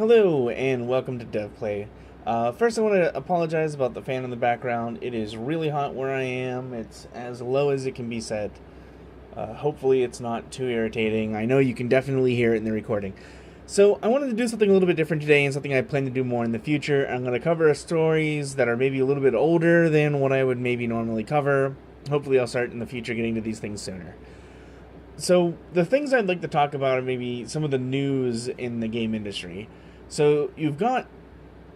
Hello and welcome to DevPlay. First, I want to apologize about the fan in the background. It is really hot where I am. It's as low as it can be set. Hopefully, it's not too irritating. I know you can definitely hear it in the recording. So, I wanted to do something a little bit different today and something I plan to do more in the future. I'm going to cover stories that are maybe a little bit older than what I would maybe normally cover. Hopefully, I'll start in the future getting to these things sooner. So, the things I'd like to talk about are maybe some of the news in the game industry. So, you've got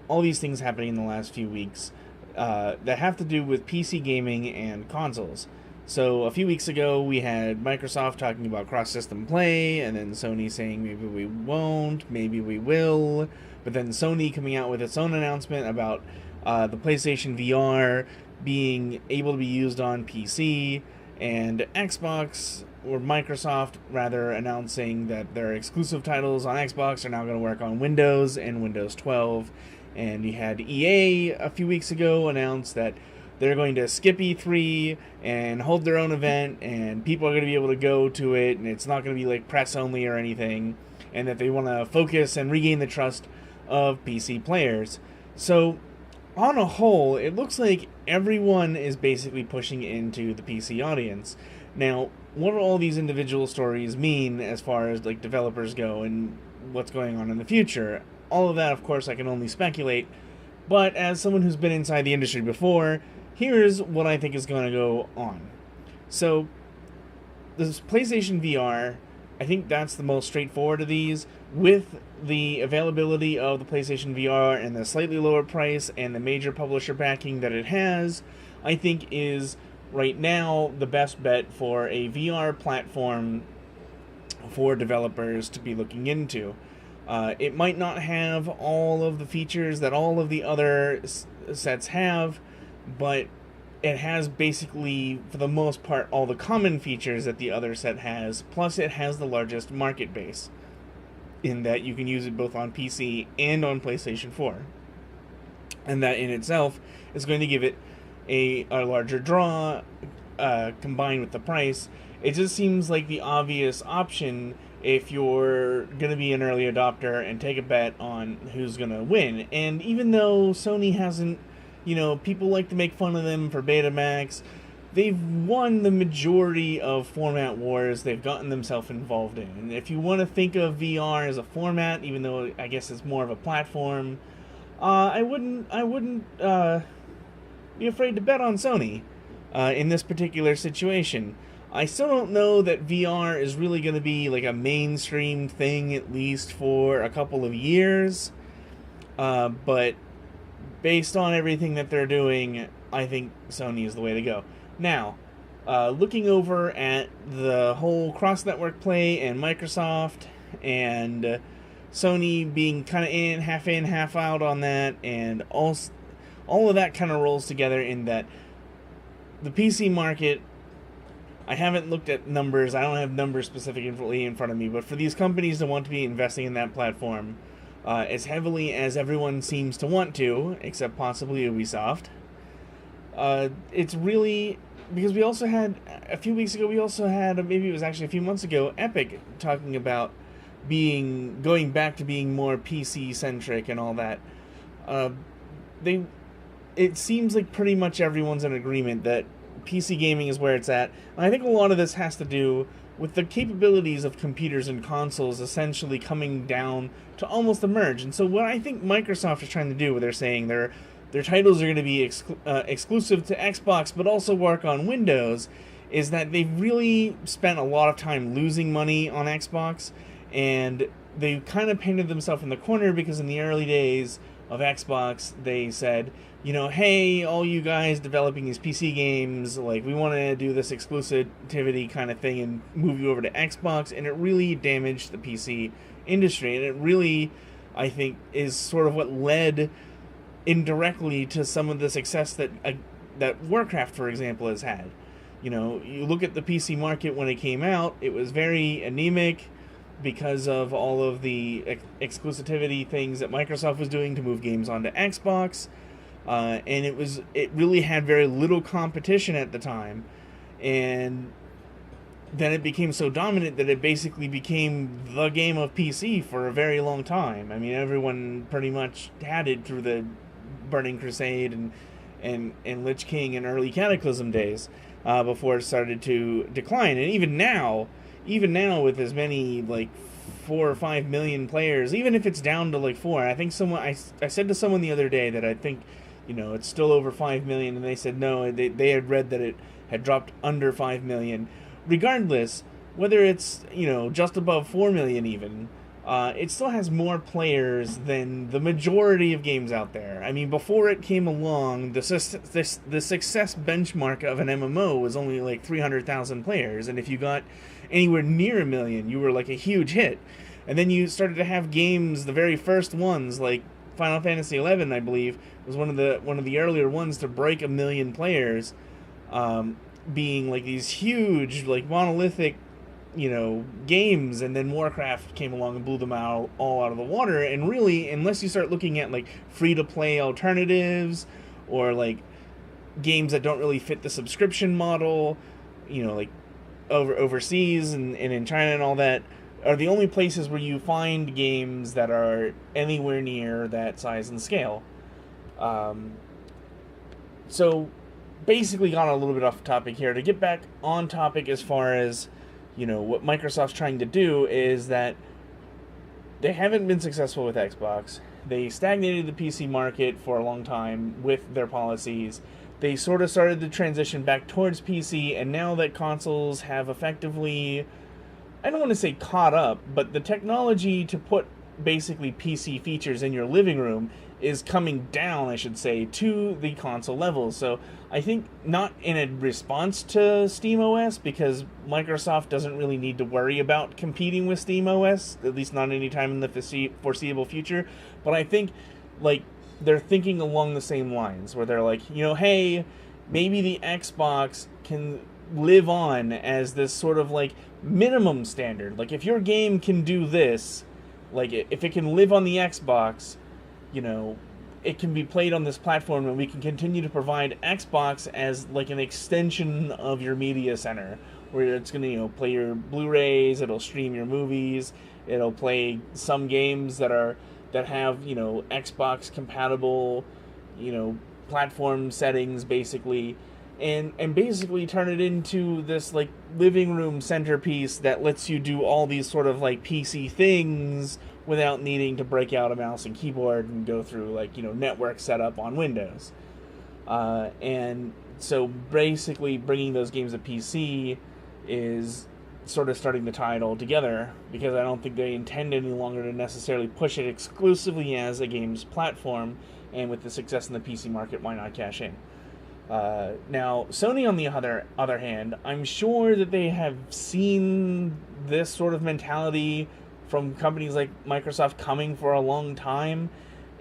all these things happening in the last few weeks that have to do with PC gaming and consoles. So, a few weeks ago, we had Microsoft talking about cross system play, and then Sony saying maybe we won't, maybe we will. But then Sony coming out with its own announcement about the PlayStation VR being able to be used on PC, and Xbox, or Microsoft rather, announcing that their exclusive titles on Xbox are now going to work on Windows and Windows 12. And you had EA a few weeks ago announce that they're going to skip E3 and hold their own event, and people are going to be able to go to it, and it's not going to be like press only or anything, and that they want to focus and regain the trust of PC players. So, on a whole, it looks like everyone is basically pushing into the PC audience. Now, what do all these individual stories mean as far as like developers go and what's going on in the future? All of that, of course, I can only speculate, but as someone who's been inside the industry before, here's what I think is going to go on. So, this PlayStation VR, I think that's the most straightforward of these. With the availability of the PlayStation VR and the slightly lower price and the major publisher backing that it has, I think is right now the best bet for a VR platform for developers to be looking into. It might not have all of the features that all of the other sets have, but it has basically, for the most part, all the common features that the other set has, plus it has the largest market base, in that you can use it both on PC and on PlayStation 4. And that in itself is going to give it a larger draw, combined with the price. It just seems like the obvious option if you're going to be an early adopter and take a bet on who's going to win. And even though Sony hasn't, people like to make fun of them for Betamax, they've won the majority of format wars they've gotten themselves involved in. And if you want to think of VR as a format, even though I guess it's more of a platform, I wouldn't be afraid to bet on Sony in this particular situation. I still don't know that VR is really going to be like a mainstream thing, at least for a couple of years. But based on everything that they're doing, I think Sony is the way to go. Now, looking over at the whole cross-network play and Microsoft and Sony being kind of in, half out on that, and all of that kind of rolls together in that the PC market, I haven't looked at numbers, I don't have numbers specifically in front of me, but for these companies to want to be investing in that platform as heavily as everyone seems to want to, except possibly Ubisoft, it's really, because we also had, a few weeks ago, maybe it was actually a few months ago, Epic talking about going back to being more PC-centric and all that. It seems like pretty much everyone's in agreement that PC gaming is where it's at. And I think a lot of this has to do with the capabilities of computers and consoles essentially coming down to almost a merge. And so what I think Microsoft is trying to do, where they're saying their titles are going to be exclusive to Xbox but also work on Windows, is that they've really spent a lot of time losing money on Xbox, and they kind of painted themselves in the corner because in the early days of Xbox, they said, hey, all you guys developing these PC games, like, we want to do this exclusivity kind of thing and move you over to Xbox, and it really damaged the PC industry, and it really, I think, is sort of what led indirectly to some of the success that Warcraft, for example, has had. You look at the PC market when it came out, it was very anemic, because of all of the exclusivity things that Microsoft was doing to move games onto Xbox, and it really had very little competition at the time, and then it became so dominant that it basically became the game of PC for a very long time. I mean, everyone pretty much had it through the Burning Crusade and Lich King and early Cataclysm days, before it started to decline. And even now with as many like 4 or 5 million players, even if it's down to like 4, I think I said to someone the other day that I think, it's still over 5 million, and they said no, they had read that it had dropped under 5 million. Regardless, whether it's, just above 4 million even, it still has more players than the majority of games out there. I mean, before it came along, the success benchmark of an MMO was only like 300,000 players, and if you got anywhere near 1 million, you were like a huge hit. And then you started to have games, the very first ones, like Final Fantasy XI, I believe, was one of the earlier ones to break 1 million players, being like these huge, like monolithic, games. And then Warcraft came along and blew them all out of the water. And really, unless you start looking at like free-to-play alternatives or like games that don't really fit the subscription model, like overseas and in China and all that, are the only places where you find games that are anywhere near that size and scale. So basically got a little bit off topic here. To get back on topic, as far as what Microsoft's trying to do, is that they haven't been successful with Xbox. They stagnated the PC market for a long time with their policies. They sort of started the transition back towards PC, and now that consoles have effectively, I don't want to say caught up, but the technology to put basically PC features in your living room is coming down, I should say, to the console level. So I think not in a response to SteamOS, because Microsoft doesn't really need to worry about competing with SteamOS, at least not anytime in the foreseeable future. But I think like they're thinking along the same lines, where they're like, hey, maybe the Xbox can live on as this sort of like minimum standard. Like if your game can do this, like if it can live on the Xbox, it can be played on this platform, and we can continue to provide Xbox as like an extension of your media center, where it's going to, play your Blu-rays, it'll stream your movies, it'll play some games that have, Xbox compatible, platform settings, basically, and basically turn it into this like living room centerpiece that lets you do all these sort of like PC things without needing to break out a mouse and keyboard and go through like, network setup on Windows. And so basically bringing those games to PC is sort of starting to tie it all together, because I don't think they intend any longer to necessarily push it exclusively as a games platform, and with the success in the PC market, why not cash in? Now, Sony, on the other hand, I'm sure that they have seen this sort of mentality from companies like Microsoft coming for a long time,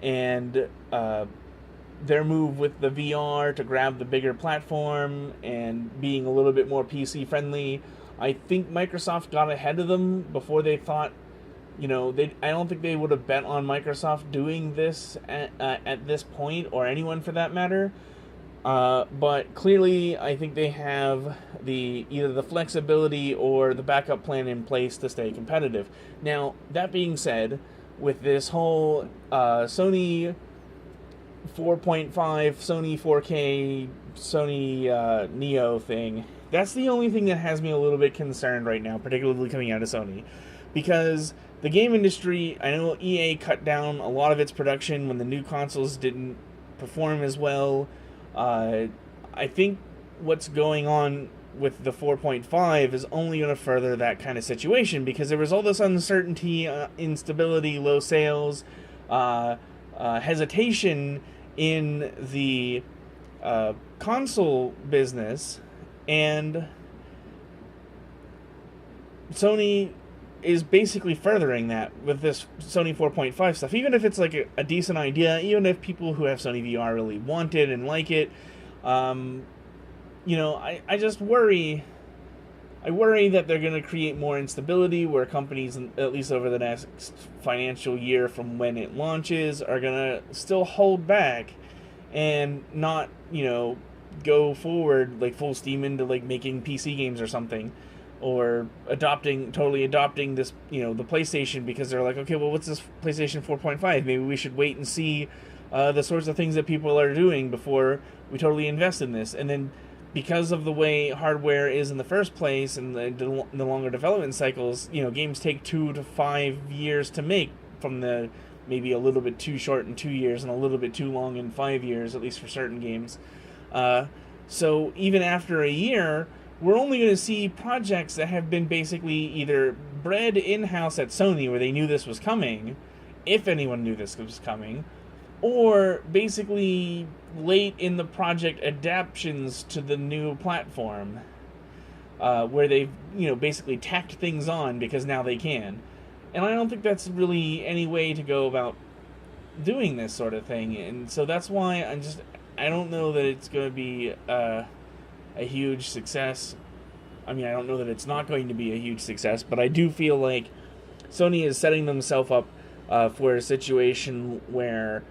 and their move with the VR to grab the bigger platform and being a little bit more PC friendly, I think Microsoft got ahead of them before they thought, I don't think they would have bet on Microsoft doing this at this point, or anyone for that matter. But clearly, I think they have either the flexibility or the backup plan in place to stay competitive. Now, that being said, with this whole Sony 4.5, Sony 4K, Sony Neo thing, that's the only thing that has me a little bit concerned right now, particularly coming out of Sony. Because the game industry, I know EA cut down a lot of its production when the new consoles didn't perform as well. I think what's going on with the 4.5 is only going to further that kind of situation, because there was all this uncertainty, instability, low sales, hesitation in the console business, and Sony is basically furthering that with this Sony 4.5 stuff. Even if it's like a decent idea, even if people who have Sony VR really want it and like it, I just worry. I worry that they're going to create more instability, where companies, at least over the next financial year from when it launches, are going to still hold back and not, go forward like full steam into like making PC games or something. or totally adopting this, the PlayStation, because they're like, okay, well, what's this PlayStation 4.5? Maybe we should wait and see the sorts of things that people are doing before we totally invest in this. And then because of the way hardware is in the first place and the longer development cycles, games take 2 to 5 years to make, from the maybe a little bit too short in 2 years and a little bit too long in 5 years, at least for certain games. So even after a year, we're only going to see projects that have been basically either bred in-house at Sony, where they knew this was coming, if anyone knew this was coming, or basically late in the project adaptations to the new platform, where they've, basically tacked things on because now they can. And I don't think that's really any way to go about doing this sort of thing. And so that's why I don't know that it's going to be a huge success. I mean, I don't know that it's not going to be a huge success, but I do feel like Sony is setting themselves up for a situation where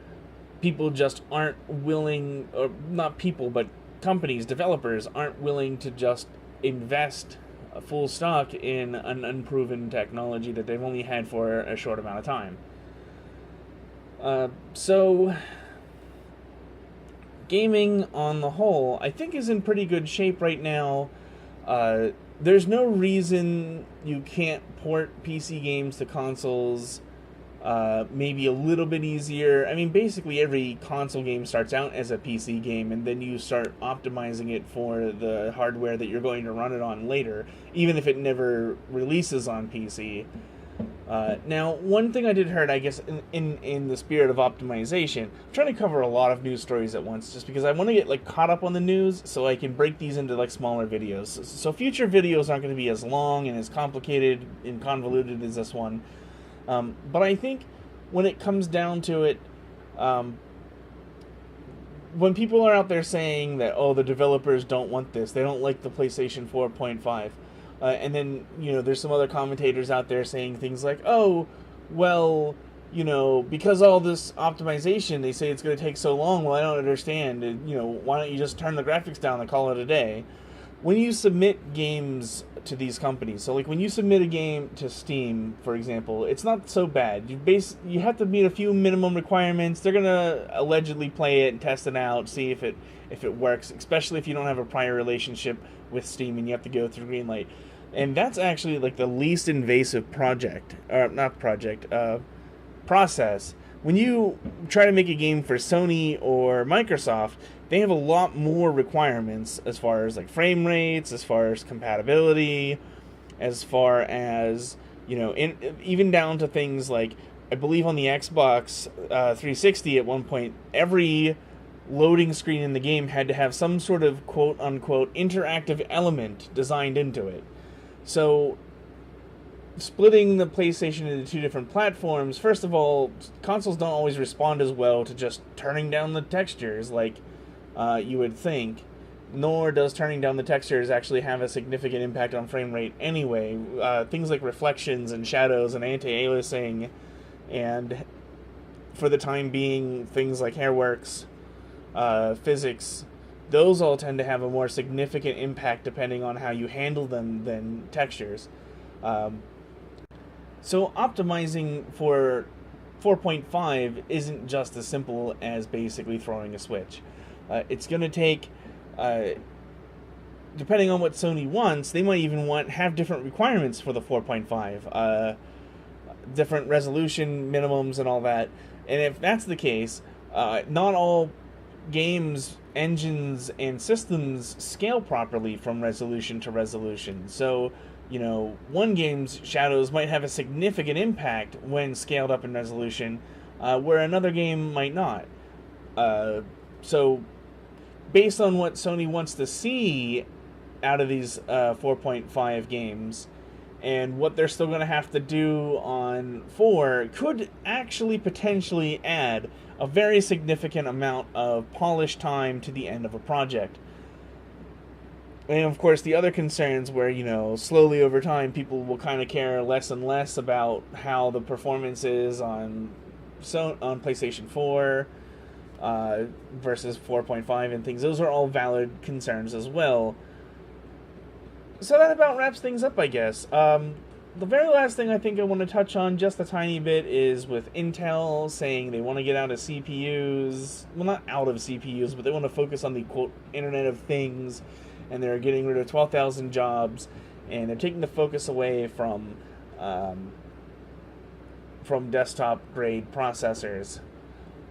people just aren't willing, or not people, but companies, developers, aren't willing to just invest full stock in an unproven technology that they've only had for a short amount of time. So gaming on the whole, I think, is in pretty good shape right now. There's no reason you can't port PC games to consoles maybe a little bit easier. I mean, basically every console game starts out as a PC game, and then you start optimizing it for the hardware that you're going to run it on later, even if it never releases on PC. Now, one thing I did heard, I guess, in the spirit of optimization, I'm trying to cover a lot of news stories at once, just because I want to get caught up on the news, so I can break these into smaller videos. So future videos aren't going to be as long and as complicated and convoluted as this one. But I think when it comes down to it, when people are out there saying that, oh, the developers don't want this, they don't like the PlayStation 4.5, and then, there's some other commentators out there saying things like, oh, well, because all this optimization, they say it's going to take so long, well, I don't understand, why don't you just turn the graphics down and call it a day? When you submit games to these companies, so when you submit a game to Steam, for example, it's not so bad. You have to meet a few minimum requirements. They're gonna allegedly play it and test it out, see if it works, especially if you don't have a prior relationship with Steam and you have to go through Greenlight. And that's actually the least invasive process. When you try to make a game for Sony or Microsoft, they have a lot more requirements as far as frame rates, as far as compatibility, as far as, even down to things I believe on the Xbox 360 at one point, every loading screen in the game had to have some sort of quote-unquote interactive element designed into it. So splitting the PlayStation into two different platforms, first of all, consoles don't always respond as well to just turning down the textures you would think, nor does turning down the textures actually have a significant impact on frame rate anyway. Things like reflections and shadows and anti-aliasing, and for the time being, things like hairworks, physics, those all tend to have a more significant impact depending on how you handle them than textures. So optimizing for 4.5 isn't just as simple as basically throwing a switch. It's going to take, depending on what Sony wants, they might even have different requirements for the 4.5, different resolution minimums and all that. And if that's the case, not all games, engines, and systems scale properly from resolution to resolution. So, one game's shadows might have a significant impact when scaled up in resolution, where another game might not. So, based on what Sony wants to see out of these 4.5 games, and what they're still going to have to do on 4, could actually potentially add a very significant amount of polish time to the end of a project. And of course, the other concerns where, slowly over time, people will kind of care less and less about how the performance is on PlayStation 4 versus 4.5 and things. Those are all valid concerns as well. So that about wraps things up, I guess. The very last thing I think I want to touch on just a tiny bit is with Intel saying they want to get out of CPUs. Well, not out of CPUs, but they want to focus on the, quote, Internet of Things, and they're getting rid of 12,000 jobs, and they're taking the focus away from desktop-grade processors.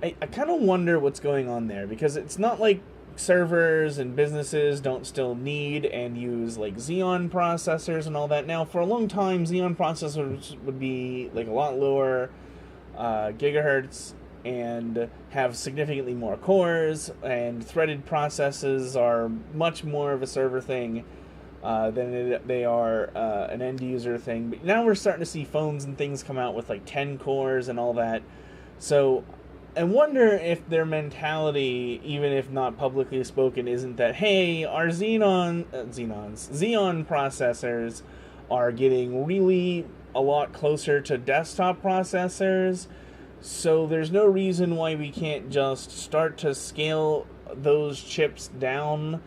I kind of wonder what's going on there, because it's not like servers and businesses don't still need and use like Xeon processors and all that. Now, for a long time, Xeon processors would be like a lot lower gigahertz and have significantly more cores, and threaded processes are much more of a server thing than they are an end user thing. But now we're starting to see phones and things come out with like 10 cores and all that. So I wonder if their mentality, even if not publicly spoken, isn't that, hey, our Xeon processors are getting really a lot closer to desktop processors, so there's no reason why we can't just start to scale those chips down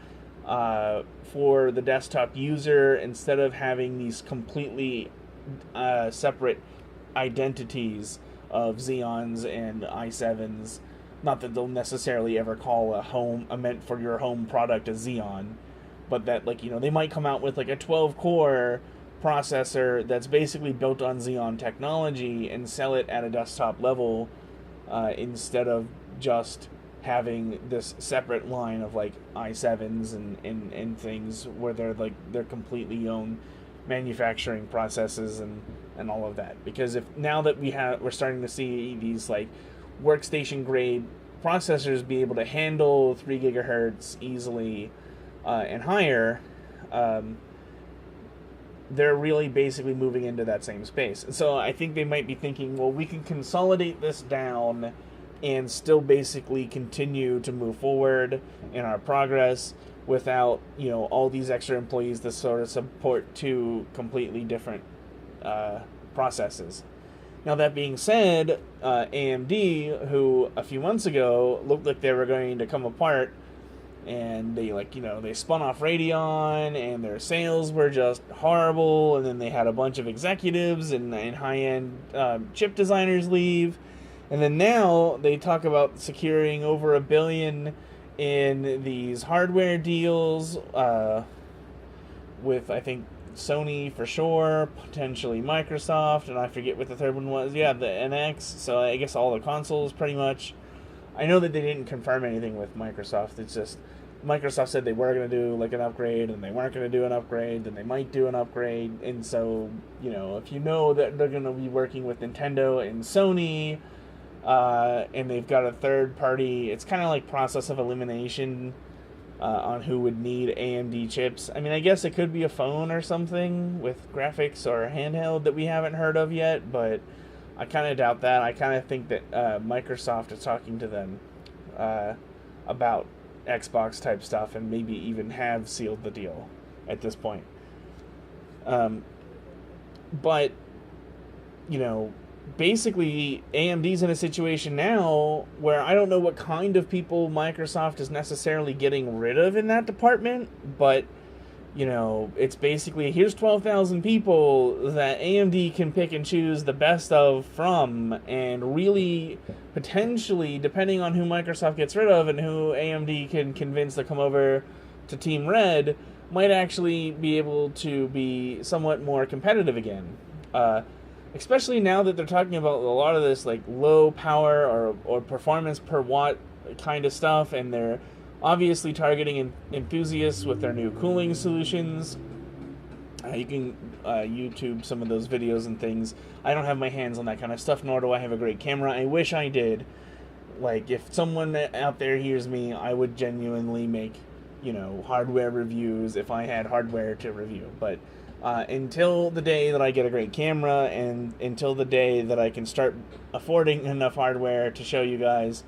for the desktop user, instead of having these completely separate identities of Xeons and i7s. Not that they'll necessarily ever call a meant for your home product a Xeon, but that, like, they might come out with like a 12 core processor that's basically built on Xeon technology and sell it at a desktop level, instead of just having this separate line of like i7s and things where they're completely own manufacturing processes and all of that. Because if now that we're starting to see these like workstation grade processors be able to handle 3 gigahertz easily and higher, they're really basically moving into that same space. And so I think they might be thinking, well, we can consolidate this down and still basically continue to move forward in our progress without, all these extra employees to sort of support 2 completely different processes. Now, that being said, AMD, who a few months ago looked like they were going to come apart, and they they spun off Radeon, and their sales were just horrible, and then they had a bunch of executives and high-end chip designers leave, and then now they talk about securing over $1 billion in these hardware deals with, I think, Sony for sure, potentially Microsoft, and I forget what the third one was. Yeah, the NX. So I guess all the consoles pretty much. I know that they didn't confirm anything with Microsoft. It's just Microsoft said they were going to do like an upgrade, and they weren't going to do an upgrade, then they might do an upgrade. And so, if you know that they're going to be working with Nintendo and Sony, and they've got a third party, it's kind of like process of elimination on who would need AMD chips. I mean, I guess it could be a phone or something with graphics, or a handheld that we haven't heard of yet, but I kind of doubt that. I kind of think that Microsoft is talking to them about Xbox type stuff, and maybe even have sealed the deal at this point. But, basically AMD's in a situation now where I don't know what kind of people Microsoft is necessarily getting rid of in that department, but it's basically, here's 12,000 people that AMD can pick and choose the best of from, and really potentially, depending on who Microsoft gets rid of and who AMD can convince to come over to Team Red, might actually be able to be somewhat more competitive again. Especially now that they're talking about a lot of this like low power or performance per watt kind of stuff, and they're obviously targeting enthusiasts with their new cooling solutions. You can YouTube some of those videos and things. I don't have my hands on that kind of stuff, nor do I have a great camera. I wish I did. Like, if someone out there hears me, I would genuinely make, hardware reviews if I had hardware to review. But until the day that I get a great camera, and until the day that I can start affording enough hardware to show you guys,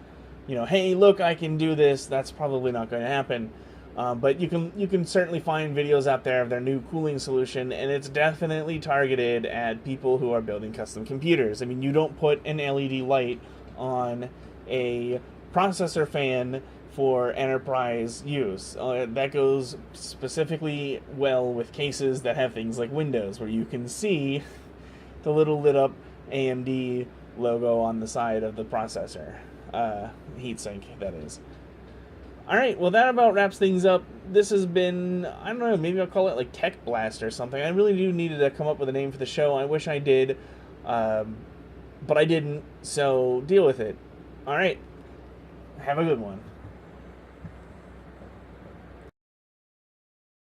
hey, look, I can do this, that's probably not going to happen. But you can certainly find videos out there of their new cooling solution, and it's definitely targeted at people who are building custom computers. I mean, you don't put an LED light on a processor fan for enterprise use. That goes specifically well with cases that have things like Windows, where you can see the little lit up AMD logo on the side of the processor. Heatsink, that is. Alright, well that about wraps things up. This has been, I don't know, maybe I'll call it like Tech Blast or something. I really do need to come up with a name for the show. I wish I did, but I didn't, so deal with it. Alright, have a good one.